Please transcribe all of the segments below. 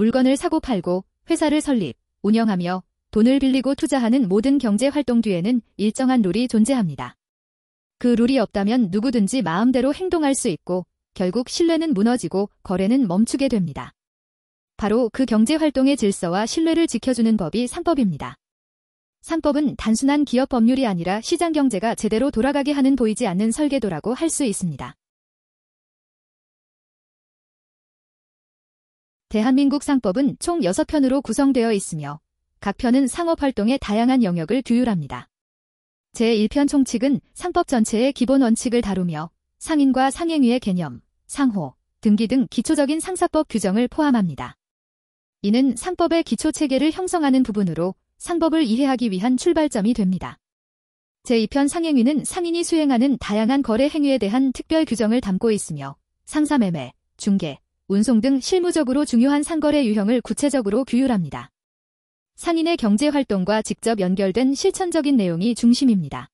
물건을 사고 팔고 회사를 설립, 운영하며 돈을 빌리고 투자하는 모든 경제 활동 뒤에는 일정한 룰이 존재합니다. 그 룰이 없다면 누구든지 마음대로 행동할 수 있고 결국 신뢰는 무너지고 거래는 멈추게 됩니다. 바로 그 경제 활동의 질서와 신뢰를 지켜주는 법이 상법입니다. 상법은 단순한 기업 법률이 아니라 시장 경제가 제대로 돌아가게 하는 보이지 않는 설계도라고 할 수 있습니다. 대한민국 상법은 총 6편으로 구성되어 있으며 각 편은 상업활동의 다양한 영역을 규율합니다. 제1편 총칙은 상법 전체의 기본 원칙을 다루며 상인과 상행위의 개념, 상호, 등기 등 기초적인 상사법 규정을 포함합니다. 이는 상법의 기초체계를 형성하는 부분으로 상법을 이해하기 위한 출발점이 됩니다. 제2편 상행위는 상인이 수행하는 다양한 거래 행위에 대한 특별 규정을 담고 있으며 상사매매, 중개, 운송 등 실무적으로 중요한 상거래 유형을 구체적으로 규율합니다. 상인의 경제활동과 직접 연결된 실천적인 내용이 중심입니다.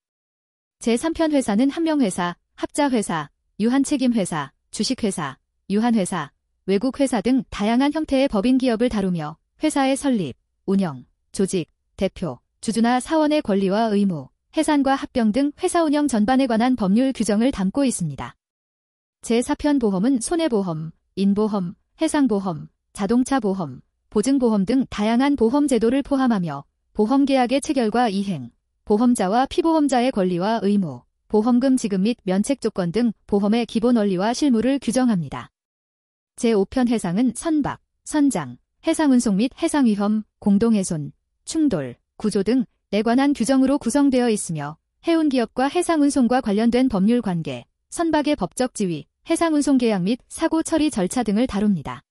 제3편 회사는 한명회사, 합자회사, 유한책임회사, 주식회사, 유한회사, 외국회사 등 다양한 형태의 법인 기업을 다루며 회사의 설립, 운영, 조직, 대표, 주주나 사원의 권리와 의무, 해산과 합병 등 회사 운영 전반에 관한 법률 규정을 담고 있습니다. 제4편 보험은 손해보험, 인보험, 해상보험, 자동차보험, 보증보험 등 다양한 보험 제도를 포함하며 보험계약의 체결과 이행, 보험자와 피보험자의 권리와 의무, 보험금 지급 및 면책 조건 등 보험의 기본 원리와 실무를 규정합니다. 제5편 해상은 선박, 선장, 해상운송 및 해상위험, 공동훼손, 충돌, 구조 등에 관한 규정으로 구성되어 있으며 해운기업과 해상운송과 관련된 법률 관계, 선박의 법적 지위, 해상운송 계약 및 사고 처리 절차 등을 다룹니다.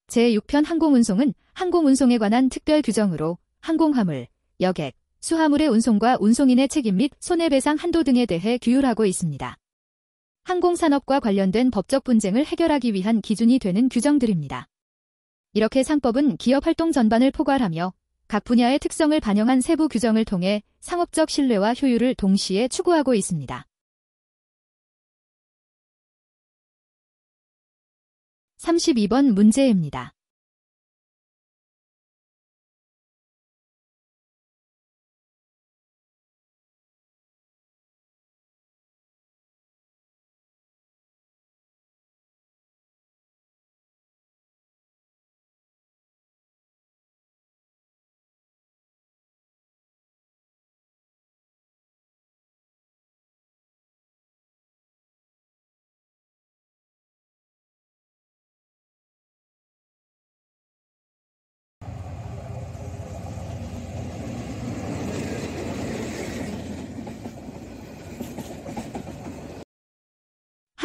제6편 항공운송은 항공운송에 관한 특별 규정으로 항공화물, 여객, 수화물의 운송과 운송인의 책임 및 손해배상 한도 등에 대해 규율하고 있습니다. 항공산업과 관련된 법적 분쟁을 해결하기 위한 기준이 되는 규정들입니다. 이렇게 상법은 기업 활동 전반을 포괄하며 각 분야의 특성을 반영한 세부 규정을 통해 상업적 신뢰와 효율을 동시에 추구하고 있습니다. 32번 문제입니다.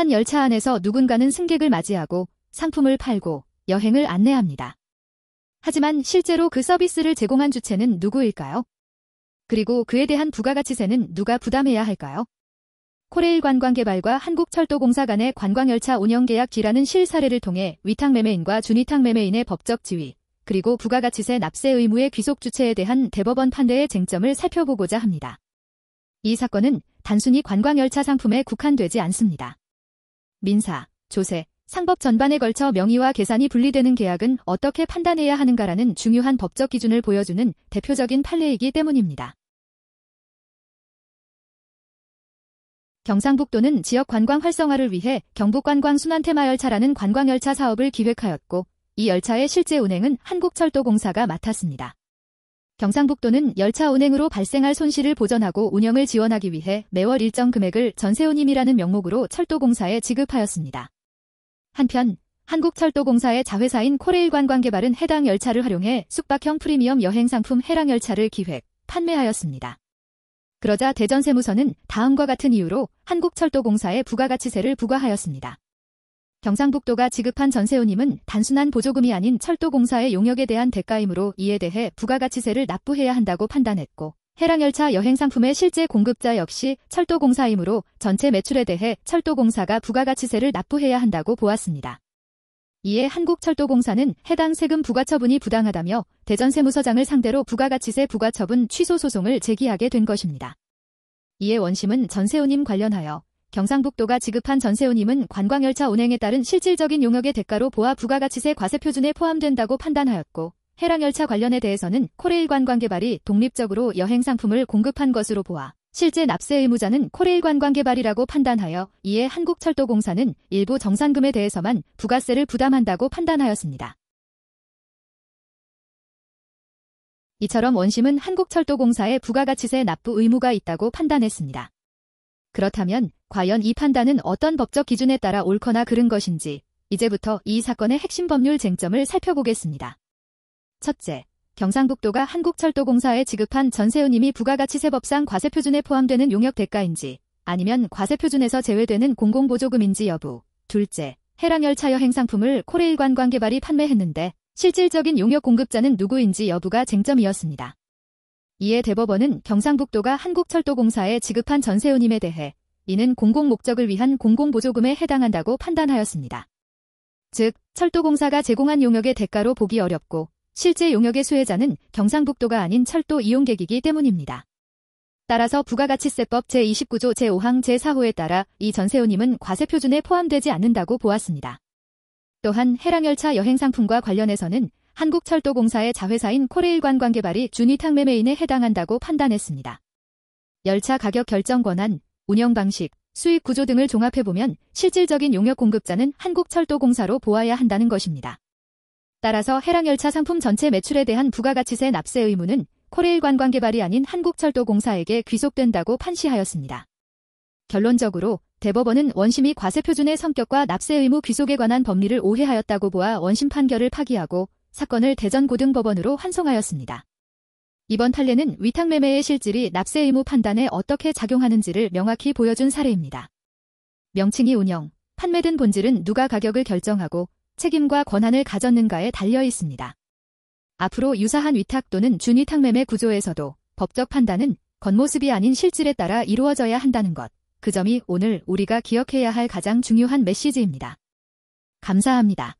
한 열차 안에서 누군가는 승객을 맞이하고 상품을 팔고 여행을 안내합니다. 하지만 실제로 그 서비스를 제공한 주체는 누구일까요? 그리고 그에 대한 부가가치세는 누가 부담해야 할까요? 코레일 관광개발과 한국철도공사 간의 관광열차 운영계약 기라는 실사례를 통해 위탁매매인과 준위탁매매인의 법적 지위, 그리고 부가가치세 납세 의무의 귀속 주체에 대한 대법원 판례의 쟁점을 살펴보고자 합니다. 이 사건은 단순히 관광열차 상품에 국한되지 않습니다. 민사, 조세, 상법 전반에 걸쳐 명의와 계산이 분리되는 계약은 어떻게 판단해야 하는가라는 중요한 법적 기준을 보여주는 대표적인 판례이기 때문입니다. 경상북도는 지역 관광 활성화를 위해 경북관광순환테마열차라는 관광열차 사업을 기획하였고 이 열차의 실제 운행은 한국철도공사가 맡았습니다. 경상북도는 열차 운행으로 발생할 손실을 보전하고 운영을 지원하기 위해 매월 일정 금액을 전세운임이라는 명목으로 철도공사에 지급하였습니다. 한편 한국철도공사의 자회사인 코레일 관광개발은 해당 열차를 활용해 숙박형 프리미엄 여행상품 해랑열차를 기획, 판매하였습니다. 그러자 대전세무서는 다음과 같은 이유로 한국철도공사에 부가가치세를 부과하였습니다. 경상북도가 지급한 전세운임은 단순한 보조금이 아닌 철도공사의 용역에 대한 대가이므로 이에 대해 부가가치세를 납부해야 한다고 판단했고 해랑열차 여행상품의 실제 공급자 역시 철도공사이므로 전체 매출에 대해 철도공사가 부가가치세를 납부해야 한다고 보았습니다. 이에 한국철도공사는 해당 세금 부과 처분이 부당하다며 대전세무서장을 상대로 부가가치세 부과처분 취소 소송을 제기하게 된 것입니다. 이에 원심은 전세운임 관련하여 경상북도가 지급한 전세운임은 관광열차 운행에 따른 실질적인 용역의 대가로 보아 부가가치세 과세표준에 포함된다고 판단하였고, 해랑열차 관련에 대해서는 코레일 관광개발이 독립적으로 여행상품을 공급한 것으로 보아 실제 납세 의무자는 코레일 관광개발이라고 판단하여 이에 한국철도공사는 일부 정산금에 대해서만 부가세를 부담한다고 판단하였습니다. 이처럼 원심은 한국철도공사에 부가가치세 납부 의무가 있다고 판단했습니다. 그렇다면 과연 이 판단은 어떤 법적 기준에 따라 옳거나 그른 것인지 이제부터 이 사건의 핵심 법률 쟁점을 살펴보겠습니다. 첫째, 경상북도가 한국철도공사에 지급한 전세운임이 부가가치세법상 과세표준에 포함되는 용역 대가인지 아니면 과세표준에서 제외되는 공공보조금인지 여부. 둘째, 해랑열차 여행상품을 코레일 관광개발이 판매했는데 실질적인 용역 공급자는 누구인지 여부가 쟁점이었습니다. 이에 대법원은 경상북도가 한국철도공사에 지급한 전세운임에 대해 이는 공공목적을 위한 공공보조금에 해당한다고 판단하였습니다. 즉, 철도공사가 제공한 용역의 대가로 보기 어렵고 실제 용역의 수혜자는 경상북도가 아닌 철도 이용객이기 때문입니다. 따라서 부가가치세법 제29조 제5항 제4호에 따라 이 전세운임은 과세표준에 포함되지 않는다고 보았습니다. 또한 해랑열차 여행상품과 관련해서는 한국철도공사의 자회사인 코레일 관광개발이 준위탁 매매인에 해당한다고 판단했습니다. 열차 가격 결정 권한, 운영 방식, 수익 구조 등을 종합해보면 실질적인 용역 공급자는 한국철도공사로 보아야 한다는 것입니다. 따라서 해랑열차 상품 전체 매출에 대한 부가가치세 납세 의무는 코레일 관광개발이 아닌 한국철도공사에게 귀속된다고 판시하였습니다. 결론적으로 대법원은 원심이 과세표준의 성격과 납세 의무 귀속에 관한 법리를 오해하였다고 보아 원심 판결을 파기하고 사건을 대전고등법원으로 환송하였습니다. 이번 판례는 위탁매매의 실질이 납세 의무 판단에 어떻게 작용하는지를 명확히 보여준 사례입니다. 명칭이 운영, 판매된 본질은 누가 가격을 결정하고 책임과 권한을 가졌는가에 달려 있습니다. 앞으로 유사한 위탁 또는 준위탁 매매 구조에서도 법적 판단은 겉모습이 아닌 실질에 따라 이루어져야 한다는 것. 그 점이 오늘 우리가 기억해야 할 가장 중요한 메시지입니다. 감사합니다.